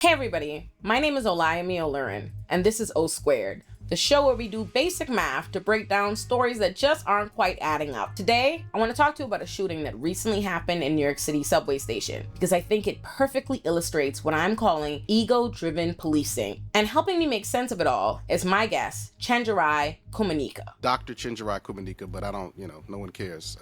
Hey everybody, my name is Olay Olurin, and this is O Squared, the show where we do basic math to break down stories that just aren't quite adding up. Today, I want to talk to you about a shooting that recently happened in New York City subway station because I think it perfectly illustrates what I'm calling ego-driven policing. And helping me make sense of it all is my guest, Chenjerai Kumanika. Dr. Chenjerai Kumanika, but I don't, no one cares.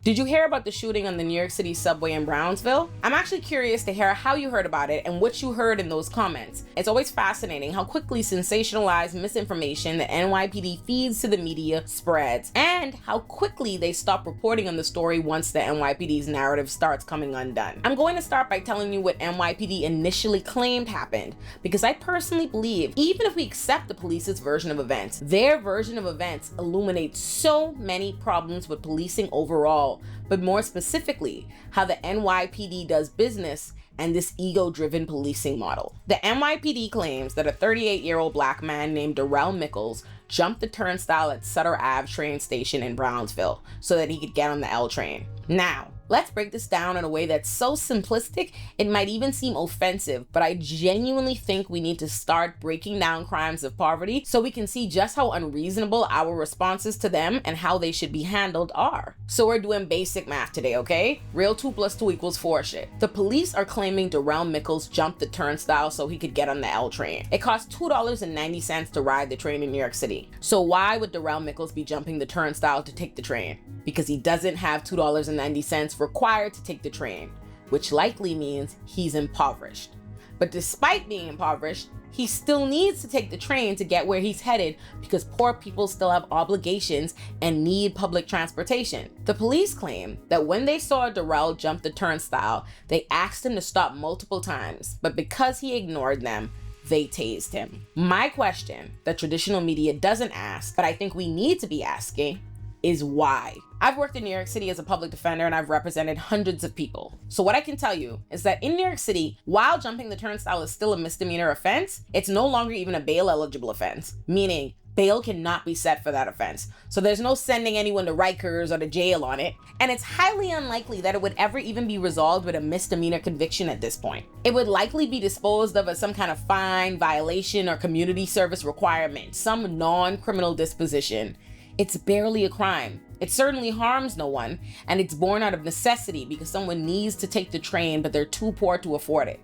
Did you hear about the shooting on the New York City subway in Brownsville? I'm actually curious to hear how you heard about it and what you heard in those comments. It's always fascinating how quickly sensationalized misinformation the NYPD feeds to the media spreads, and how quickly they stop reporting on the story once the NYPD's narrative starts coming undone. I'm going to start by telling you what NYPD initially claimed happened, because I personally believe even if we accept the police's version of events, their version of events illuminates so many problems with policing overall, but more specifically, how the NYPD does business and this ego-driven policing model. The NYPD claims that a 38-year-old black man named Darrell Mickles jumped the turnstile at Sutter Ave train station in Brownsville so that he could get on the L train. Now, let's break this down in a way that's so simplistic it might even seem offensive, but I genuinely think we need to start breaking down crimes of poverty so we can see just how unreasonable our responses to them and how they should be handled are. So we're doing basic math today, okay? Real 2 + 2 = 4 shit. The police are claiming Darrell Mickles jumped the turnstile so he could get on the L train. It costs $2.90 to ride the train in New York City. So why would Darrell Mickles be jumping the turnstile to take the train? Because he doesn't have $2.90 required to take the train, which likely means he's impoverished. But despite being impoverished, he still needs to take the train to get where he's headed because poor people still have obligations and need public transportation. The police claim that when they saw Darrell jump the turnstile, they asked him to stop multiple times, but because he ignored them, they tased him. My question that traditional media doesn't ask, but I think we need to be asking, is why? I've worked in New York City as a public defender and I've represented hundreds of people. So what I can tell you is that in New York City, while jumping the turnstile is still a misdemeanor offense, it's no longer even a bail eligible offense, meaning bail cannot be set for that offense. So there's no sending anyone to Rikers or to jail on it. And it's highly unlikely that it would ever even be resolved with a misdemeanor conviction at this point. It would likely be disposed of as some kind of fine, violation, or community service requirement, some non-criminal disposition. It's barely a crime. It certainly harms no one, and it's born out of necessity because someone needs to take the train, but they're too poor to afford it.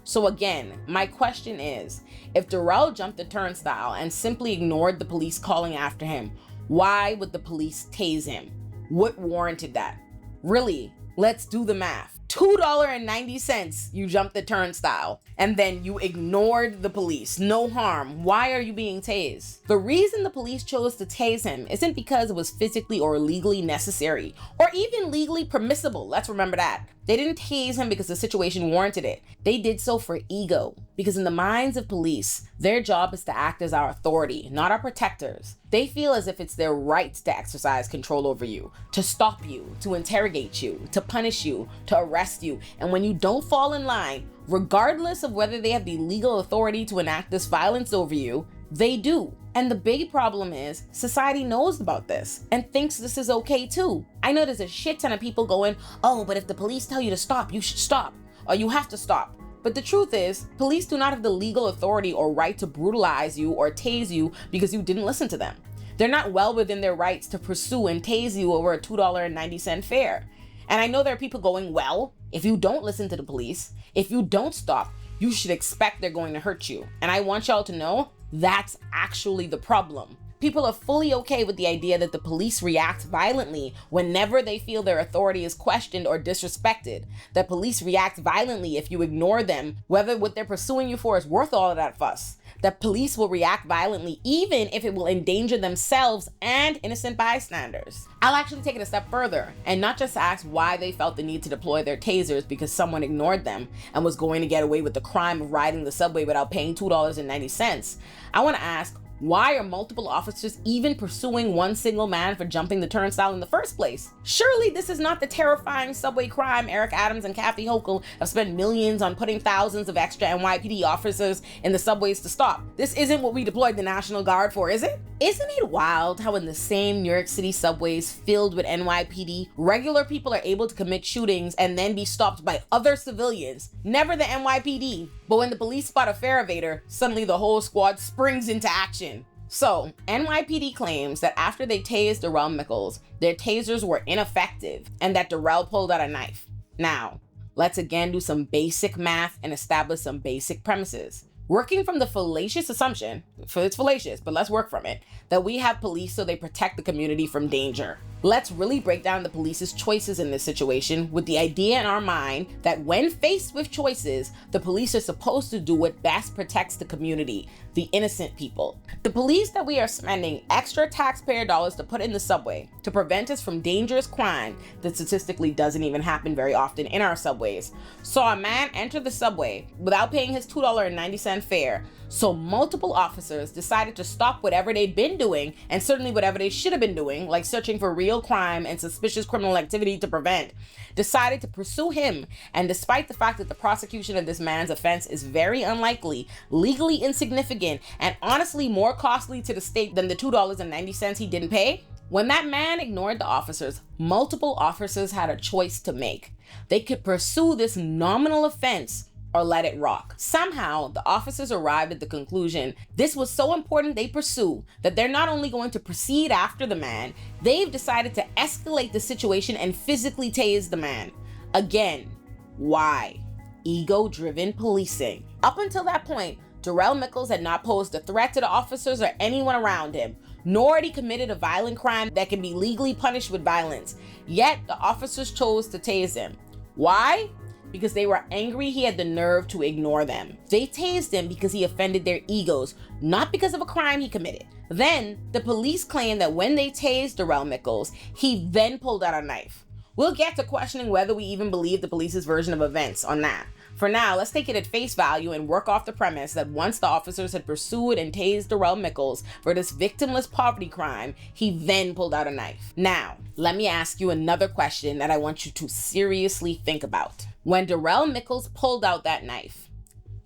So again, my question is, if Darrell jumped the turnstile and simply ignored the police calling after him, why would the police tase him? What warranted that? Really, let's do the math. $2.90 you jumped the turnstile, and then you ignored the police. No harm. Why are you being tased? The reason the police chose to tase him isn't because it was physically or legally necessary, or even legally permissible. Let's remember that. They didn't tase him because the situation warranted it. They did so for ego, because in the minds of police, their job is to act as our authority, not our protectors. They feel as if it's their right to exercise control over you, to stop you, to interrogate you, to punish you, to arrest you. And when you don't fall in line, regardless of whether they have the legal authority to enact this violence over you, they do. And the big problem is society knows about this and thinks this is okay too. I know there's a shit ton of people going, oh, but if the police tell you to stop, you should stop, or you have to stop. But the truth is, police do not have the legal authority or right to brutalize you or tase you because you didn't listen to them. They're not well within their rights to pursue and tase you over a $2.90 fare. And I know there are people going, well, if you don't listen to the police, if you don't stop, you should expect they're going to hurt you. And I want y'all to know that's actually the problem. People are fully okay with the idea that the police react violently whenever they feel their authority is questioned or disrespected. That police react violently if you ignore them, whether what they're pursuing you for is worth all of that fuss. That police will react violently even if it will endanger themselves and innocent bystanders. I'll actually take it a step further and not just ask why they felt the need to deploy their tasers because someone ignored them and was going to get away with the crime of riding the subway without paying $2.90. I want to ask, Why are multiple officers even pursuing one single man for jumping the turnstile in the first place? Surely this is not the terrifying subway crime Eric Adams and Kathy Hochul have spent millions on putting thousands of extra NYPD officers in the subways to stop. This isn't what we deployed the National Guard for, is it? Isn't it wild how in the same New York City subways filled with NYPD, regular people are able to commit shootings and then be stopped by other civilians, never the NYPD. But when the police spot a fare evader, suddenly the whole squad springs into action. So, NYPD claims that after they tased Darrell Mickles, their tasers were ineffective and that Darrell pulled out a knife. Now, let's again do some basic math and establish some basic premises. Working from the fallacious assumption, it's fallacious, but let's work from it, that we have police so they protect the community from danger. Let's really break down the police's choices in this situation with the idea in our mind that when faced with choices, the police are supposed to do what best protects the community, the innocent people. The police that we are spending extra taxpayer dollars to put in the subway to prevent us from dangerous crime that statistically doesn't even happen very often in our subways, saw a man enter the subway without paying his $2.90 fare. So multiple officers decided to stop whatever they'd been doing, and certainly whatever they should have been doing, like searching for real crime and suspicious criminal activity to prevent, decided to pursue him. And despite the fact that the prosecution of this man's offense is very unlikely, legally insignificant, and honestly more costly to the state than the $2.90 he didn't pay, when that man ignored the officers, multiple officers had a choice to make. They could pursue this nominal offense or let it rock. Somehow, the officers arrived at the conclusion this was so important they pursue that they're not only going to proceed after the man, they've decided to escalate the situation and physically tase the man. Again, why? Ego-driven policing. Up until that point, Darrell Mickles had not posed a threat to the officers or anyone around him, nor had he committed a violent crime that can be legally punished with violence. Yet, the officers chose to tase him. Why? Because they were angry he had the nerve to ignore them. They tased him because he offended their egos, not because of a crime he committed. Then, the police claimed that when they tased Darrell Mickles, he then pulled out a knife. We'll get to questioning whether we even believe the police's version of events on that. For now, let's take it at face value and work off the premise that once the officers had pursued and tased Darrell Mickles for this victimless poverty crime, he then pulled out a knife. Now, let me ask you another question that I want you to seriously think about. When Darrell Mickles pulled out that knife,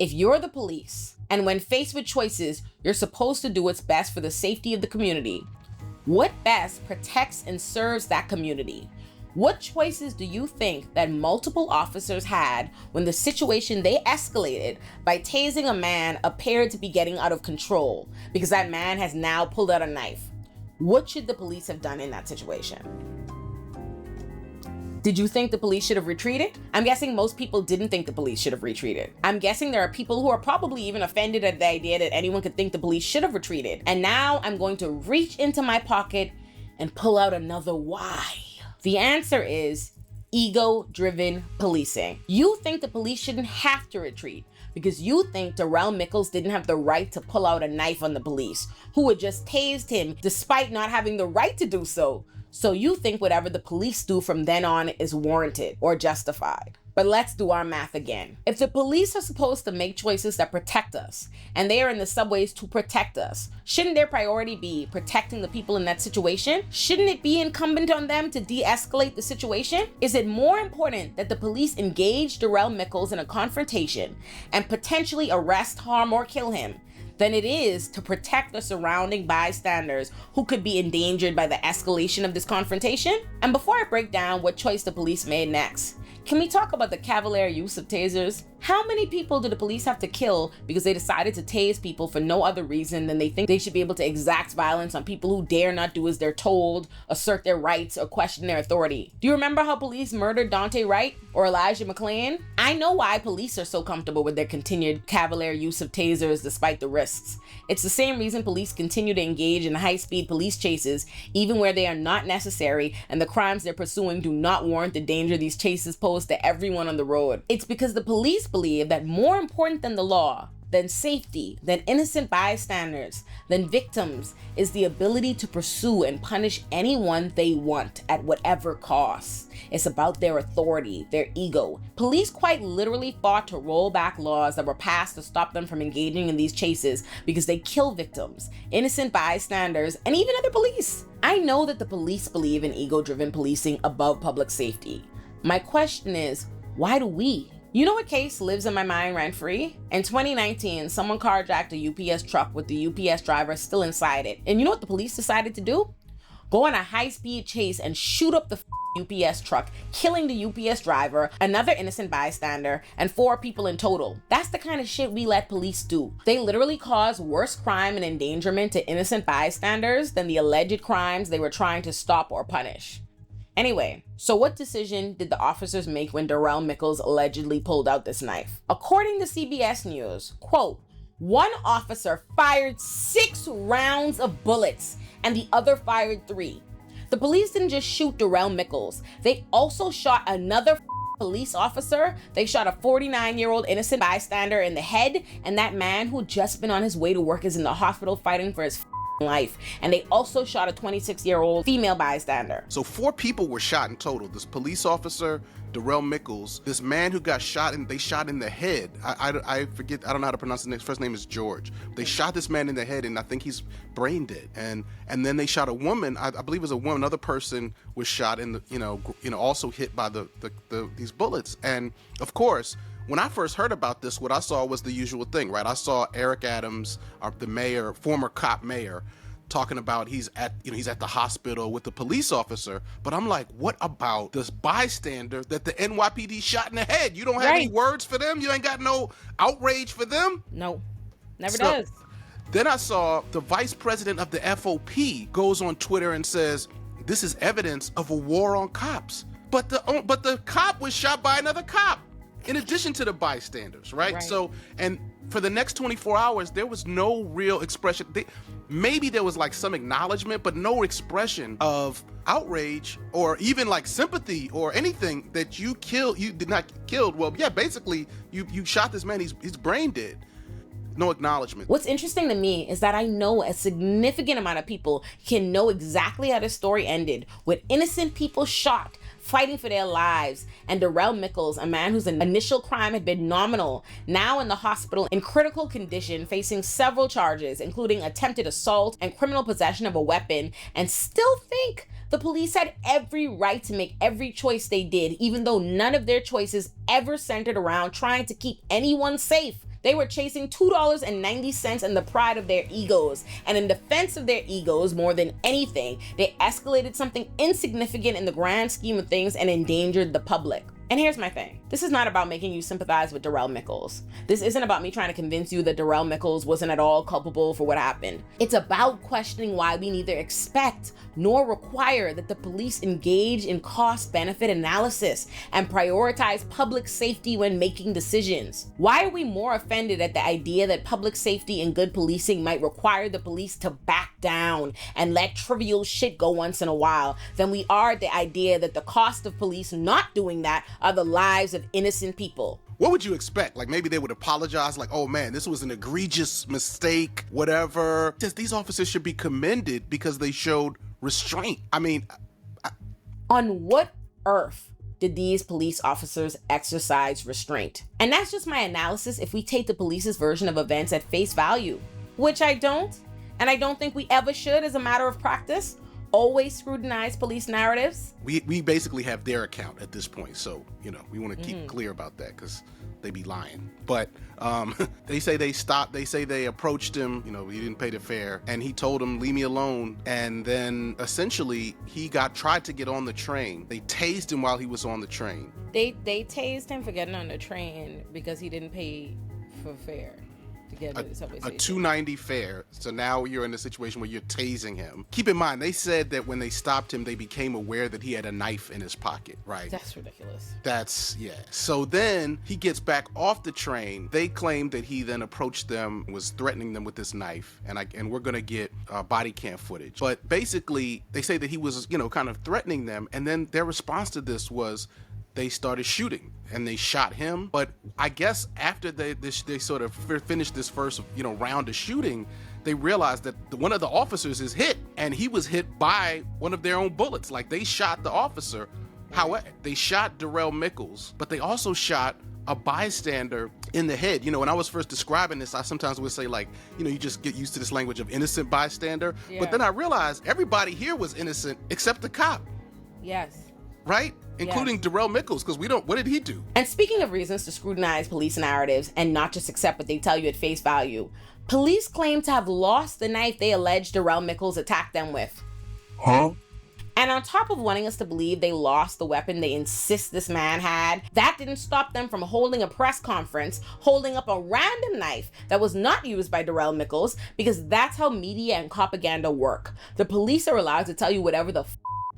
if you're the police, and when faced with choices, you're supposed to do what's best for the safety of the community, what best protects and serves that community? What choices do you think that multiple officers had when the situation they escalated by tasing a man appeared to be getting out of control because that man has now pulled out a knife? What should the police have done in that situation? Did you think the police should have retreated? I'm guessing most people didn't think the police should have retreated. I'm guessing there are people who are probably even offended at the idea that anyone could think the police should have retreated. And now I'm going to reach into my pocket and pull out another why. The answer is ego-driven policing. You think the police shouldn't have to retreat because you think Darrell Mickles didn't have the right to pull out a knife on the police, who had just tased him despite not having the right to do so. So you think whatever the police do from then on is warranted or justified. But let's do our math again. If the police are supposed to make choices that protect us, and they are in the subways to protect us, shouldn't their priority be protecting the people in that situation? Shouldn't it be incumbent on them to de-escalate the situation? Is it more important that the police engage Darrell Mickles in a confrontation and potentially arrest, harm, or kill him than it is to protect the surrounding bystanders who could be endangered by the escalation of this confrontation? And before I break down what choice the police made next, can we talk about the cavalier use of tasers? How many people do the police have to kill because they decided to tase people for no other reason than they think they should be able to exact violence on people who dare not do as they're told, assert their rights, or question their authority? Do you remember how police murdered Daunte Wright or Elijah McClain? I know why police are so comfortable with their continued cavalier use of tasers despite the risks. It's the same reason police continue to engage in high-speed police chases even where they are not necessary and the crimes they're pursuing do not warrant the danger these chases pose to everyone on the road. It's because the police believe that more important than the law, then safety, then innocent bystanders, then victims, is the ability to pursue and punish anyone they want at whatever cost. It's about their authority, their ego. Police quite literally fought to roll back laws that were passed to stop them from engaging in these chases because they kill victims, innocent bystanders, and even other police. I know that the police believe in ego-driven policing above public safety. My question is, why do we? You know what case lives in my mind rent-free? In 2019, someone carjacked a UPS truck with the UPS driver still inside it. And you know what the police decided to do? Go on a high-speed chase and shoot up the UPS truck, killing the UPS driver, another innocent bystander, and 4 people in total. That's the kind of shit we let police do. They literally cause worse crime and endangerment to innocent bystanders than the alleged crimes they were trying to stop or punish. Anyway, so what decision did the officers make when Darrell Mickles allegedly pulled out this knife? According to CBS News, quote, one officer fired 6 rounds of bullets and the other fired 3. The police didn't just shoot Darrell Mickles. They also shot another police officer. They shot a 49-year-old innocent bystander in the head, and that man who just been on his way to work is in the hospital fighting for his life. And they also shot a 26-year-old female bystander. So 4 people were shot in total. This police officer, Darrell Mickles, this man who got shot and they shot in the head. I forget, I don't know how to pronounce his name. His first name is George. They shot this man in the head and I think he's brain dead. And then they shot a woman, I believe it was a woman, another person was shot in the, also hit by these bullets. And of course, when I first heard about this, what I saw was the usual thing, right? I saw Eric Adams, the mayor, former cop mayor, talking about he's at the hospital with the police officer. But I'm like, what about this bystander that the NYPD shot in the head? You don't have any words for them? You ain't got no outrage for them? No, never does. Then I saw the vice president of the FOP goes on Twitter and says, this is evidence of a war on cops. But the cop was shot by another cop, in addition to the bystanders, right? So, and for the next 24 hours, there was no real expression. Maybe there was like some acknowledgement, but no expression of outrage or even like sympathy or anything that you did not killed. Well, yeah, basically you shot this man, he's brain dead. No acknowledgement. What's interesting to me is that I know a significant amount of people can know exactly how the story ended, with innocent people shot, fighting for their lives, and Darrell Mickles, a man whose initial crime had been nominal, now in the hospital in critical condition, facing several charges, including attempted assault and criminal possession of a weapon, and still think the police had every right to make every choice they did, even though none of their choices ever centered around trying to keep anyone safe. They were chasing $2.90 and the pride of their egos. And in defense of their egos, more than anything, they escalated something insignificant in the grand scheme of things and endangered the public. And here's my thing. This is not about making you sympathize with Darrell Mickles. This isn't about me trying to convince you that Darrell Mickles wasn't at all culpable for what happened. It's about questioning why we neither expect nor require that the police engage in cost-benefit analysis and prioritize public safety when making decisions. Why are we more offended at the idea that public safety and good policing might require the police to back down and let trivial shit go once in a while than we are at the idea that the cost of police not doing that are the lives of innocent people? What would you expect? Like maybe they would apologize, like, oh man, this was an egregious mistake, whatever. Just these officers should be commended because they showed restraint. I mean, on what earth did these police officers exercise restraint? And that's just my analysis if we take the police's version of events at face value, which I don't, and I don't think we ever should as a matter of practice. Always scrutinize police narratives. We basically have their account at this point, so we want to keep clear about that because they be lying. But they say they stopped. They say they approached him. He didn't pay the fare, and he told him, "Leave me alone." And then essentially he tried to get on the train. They tased him while he was on the train. They tased him for getting on the train because he didn't pay for fare. A $2.90 fare. So now you're in a situation where you're tasing him. Keep in mind, they said that when they stopped him, they became aware that he had a knife in his pocket, right? That's ridiculous. So then he gets back off the train. They claim that he then approached them, was threatening them with this knife, and we're gonna get body cam footage. But basically, they say that he was, kind of threatening them, and then their response to this was, they started shooting and they shot him. But I guess after they sort of finished this first, round of shooting, they realized that one of the officers is hit, and he was hit by one of their own bullets. Like, they shot the officer. However, they shot Darrell Mickles, but they also shot a bystander in the head. When I was first describing this, I sometimes would say, like, you just get used to this language of innocent bystander. Yeah. But then I realized everybody here was innocent except the cop. Yes. Right? Including Darrell Mickles, because what did he do? And speaking of reasons to scrutinize police narratives and not just accept what they tell you at face value, police claim to have lost the knife they allege Darrell Mickles attacked them with. Huh? And on top of wanting us to believe they lost the weapon they insist this man had, that didn't stop them from holding a press conference, holding up a random knife that was not used by Darrell Mickles, because that's how media and propaganda work. The police are allowed to tell you whatever the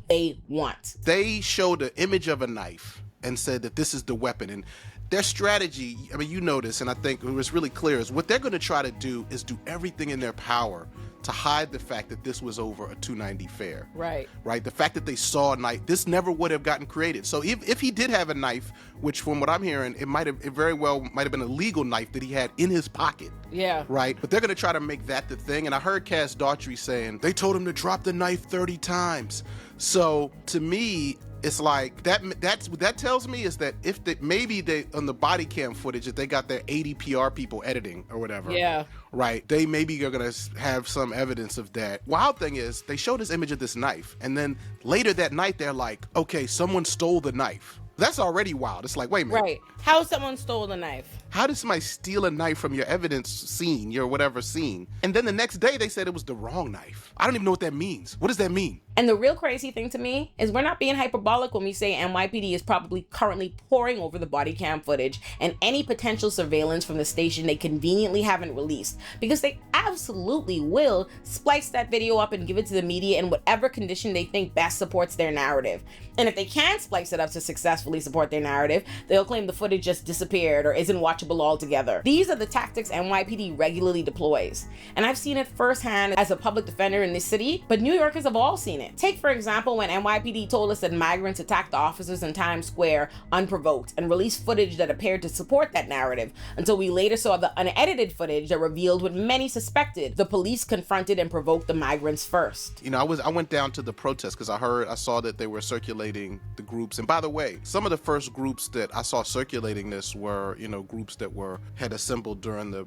they want. They showed an image of a knife and said that this is the weapon. And their strategy, I mean, you know this, and I think it was really clear, is what they're going to try to do is do everything in their power to hide the fact that this was over a 290 fair. Right. The fact that they saw a knife, this never would have gotten created. So if he did have a knife, which from what I'm hearing, it very well might have been a legal knife that he had in his pocket. Yeah. Right. But they're going to try to make that the thing. And I heard Cass Daughtry saying they told him to drop the knife 30 times. So to me, it's like that tells me is that if maybe they on the body cam footage, if they got their 80 PR people editing or whatever, right, they maybe are gonna have some evidence of that. Wild thing is they showed this image of this knife, and then later that night they're like, okay, someone stole the knife. That's already wild. It's like, wait a minute. Right. How someone stole the knife? How did somebody steal a knife from your evidence scene, your whatever scene? And then the next day they said it was the wrong knife. I don't even know what that means. What does that mean? And the real crazy thing to me is we're not being hyperbolic when we say NYPD is probably currently poring over the body cam footage and any potential surveillance from the station they conveniently haven't released, because they absolutely will splice that video up and give it to the media in whatever condition they think best supports their narrative. And if they can't splice it up to successfully support their narrative, they'll claim the footage just disappeared or isn't watchable altogether. These are the tactics NYPD regularly deploys. And I've seen it firsthand as a public defender in this city, but New Yorkers have all seen it. Take, for example, when NYPD told us that migrants attacked officers in Times Square unprovoked and released footage that appeared to support that narrative, until we later saw the unedited footage that revealed what many suspected: the police confronted and provoked the migrants first. I went down to the protest because I saw that they were circulating the groups. And by the way, some of the first groups that I saw circulating this were, groups that had assembled during the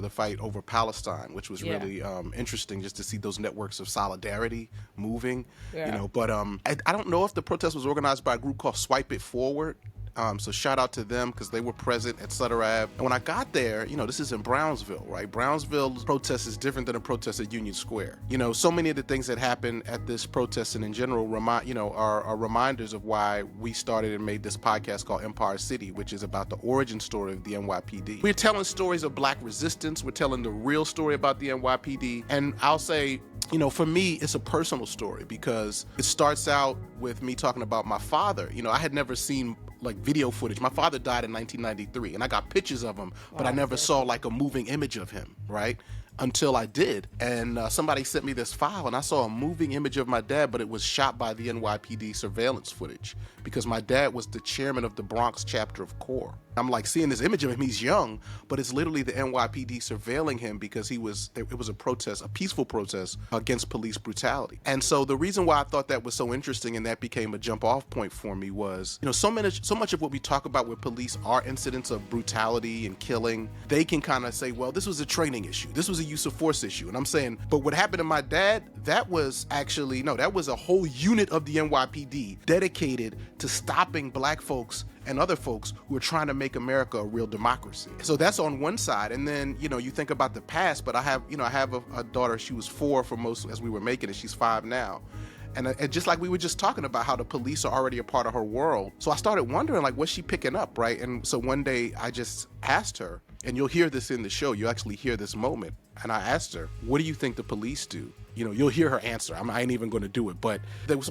fight over Palestine, which was really interesting just to see those networks of solidarity moving. But I don't know if the protest was organized by a group called Swipe It Forward. So shout out to them because they were present at Sutter Ave. And when I got there, this is in Brownsville, right? Brownsville's protest is different than a protest at Union Square. So many of the things that happen at this protest and in general are reminders of why we started and made this podcast called Empire City, which is about the origin story of the NYPD. We're telling stories of Black resistance. We're telling the real story about the NYPD. And I'll say, for me, it's a personal story because it starts out with me talking about my father. I had never seen video footage. My father died in 1993 and I got pictures of him, but I never saw a moving image of him, right? Until I did. And somebody sent me this file and I saw a moving image of my dad, but it was shot by the NYPD surveillance footage because my dad was the chairman of the Bronx chapter of CORE. I'm seeing this image of him, he's young, but it's literally the NYPD surveilling him because it was a protest, a peaceful protest against police brutality. And so the reason why I thought that was so interesting and that became a jump off point for me was, so much of what we talk about with police are incidents of brutality and killing. They can kind of say, well, this was a training issue. This was a use of force issue. And I'm saying, but what happened to my dad, that was a whole unit of the NYPD dedicated to stopping Black folks and other folks who are trying to make America a real democracy. So that's on one side. And then, you think about the past, but I have a daughter, she was 4 for most as we were making it, she's 5 now. And just like we were just talking about how the police are already a part of her world. So I started wondering, what's she picking up, right? And so one day I just asked her, And you'll hear this in the show. You actually hear this moment. And I asked her, what do you think the police do? You know, you'll hear her answer. I ain't even going to do it. But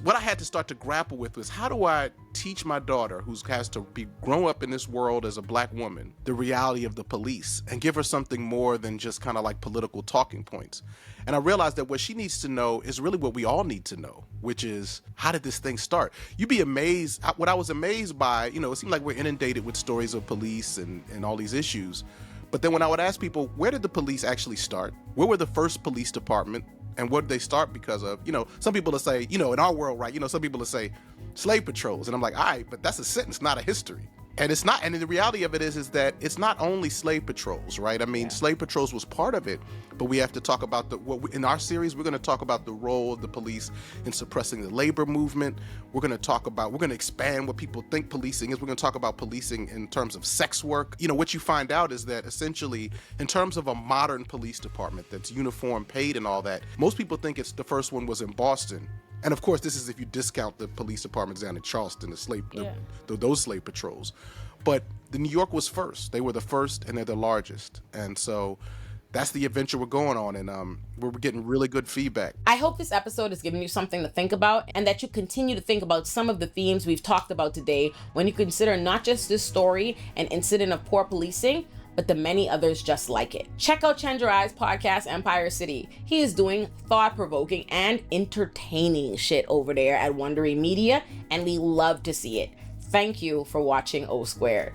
what I had to start to grapple with was, how do I teach my daughter, who has to be grown up in this world as a black woman, the reality of the police, and give her something more than just kind of like political talking points? And I realized that what she needs to know is really what we all need to know, which is, how did this thing start? You'd be amazed. What I was amazed by, you know, it seemed like we're inundated with stories of police and all these issues. But then when I would ask people, where did the police actually start? Where were the first police department? And what did they start because of? You know, some people will say, you know, in our world, right, you know, some people will say slave patrols. And I'm like, all right, but that's a sentence, not a history. And it's not, and the reality of it is that it's not only slave patrols, right? I mean, slave patrols was part of it, but we have to talk about in our series, we're going to talk about the role of the police in suppressing the labor movement. We're going to expand what people think policing is. We're going to talk about policing in terms of sex work. You know, what you find out is that essentially, in terms of a modern police department that's uniform, paid and all that, most people think the first one was in Boston. And of course, this is if you discount the police departments down in Charleston, those slave patrols. But the New York was first. They were the first, and they're the largest. And so that's the adventure we're going on, and we're getting really good feedback. I hope this episode has given you something to think about, and that you continue to think about some of the themes we've talked about today when you consider not just this story, an incident of poor policing, but the many others just like it. Check out Chenjerai's podcast, Empire City. He is doing thought-provoking and entertaining shit over there at Wondery Media, and we love to see it. Thank you for watching O Squared.